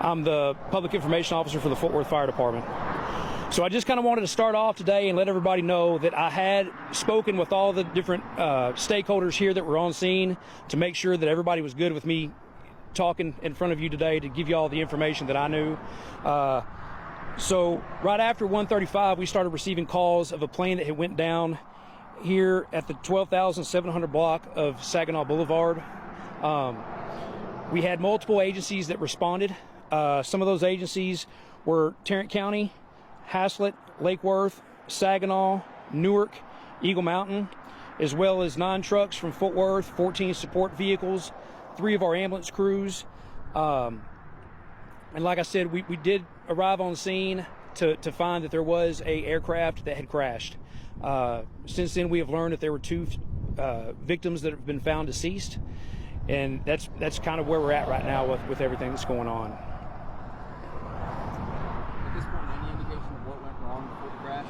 I'm the public information officer for the Fort Worth Fire Department. So I just kind of wanted to start off today and let everybody know that I had spoken with all the different stakeholders here that were on scene to make sure that everybody was good with me talking in front of you today to give you all the information that I knew. So right after 1:35, we started receiving calls of a plane that had went down here at the 12,700 block of Saginaw Boulevard. We had multiple agencies that responded. Some of those agencies were Tarrant County, Haslett, Lake Worth, Saginaw, Newark, Eagle Mountain, as well as 9 trucks from Fort Worth, 14 support vehicles, 3 of our ambulance crews. And like I said, we did arrive on scene to find that there was a aircraft that had crashed. Since then, we have learned that there were 2 victims that have been found deceased, and that's kind of where we're at right now with everything that's going on. At this point, any indication of what went wrong before the crash?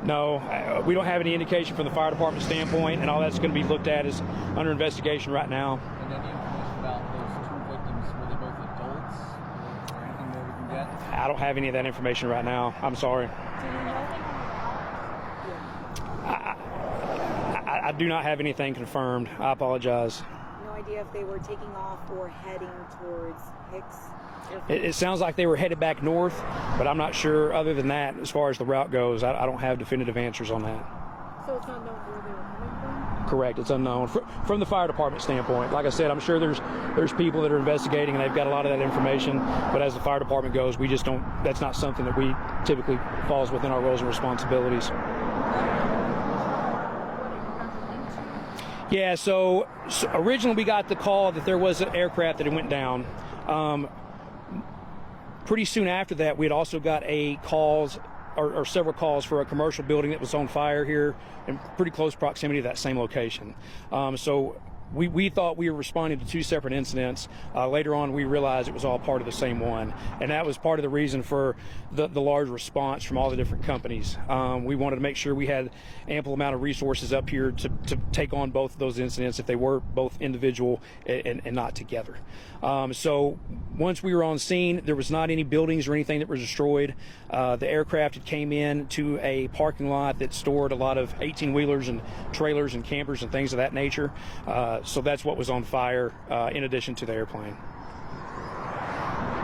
No, we don't have any indication from the fire department standpoint, and all that's going to be looked at is under investigation right now. And any information about those 2 victims, were they both adults? Is there anything more we can get? I don't have any of that information right now. I'm sorry. I do not have anything confirmed. I apologize. No idea if they were taking off or heading towards Hicks? It sounds like they were headed back north, but I'm not sure other than that as far as the route goes. I don't have definitive answers on that. So it's not known where they were coming from? Correct. It's unknown. From the fire department standpoint, like I said, I'm sure there's people that are investigating and they've got a lot of that information, but as the fire department goes, we just don't, that's not something that we typically falls within our roles and responsibilities. Yeah, so originally we got the call that there was an aircraft that had went down. Pretty soon after that, we had also got or several calls for a commercial building that was on fire here in pretty close proximity to that same location. So we thought we were responding to 2 separate incidents. Later on, we realized it was all part of the same one, and that was part of the reason for the large response from all the different companies. We wanted to make sure we had ample amount of resources up here to take on both of those incidents if they were both individual and not together. So once we were on scene, there was not any buildings or anything that were destroyed. The aircraft had came in to a parking lot that stored a lot of 18-wheelers and trailers and campers and things of that nature. So that's what was on fire, in addition to the airplane.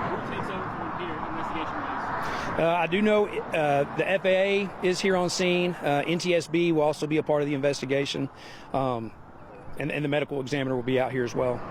What takes over from here, investigation-wise? I do know the FAA is here on scene. NTSB will also be a part of the investigation, and the medical examiner will be out here as well.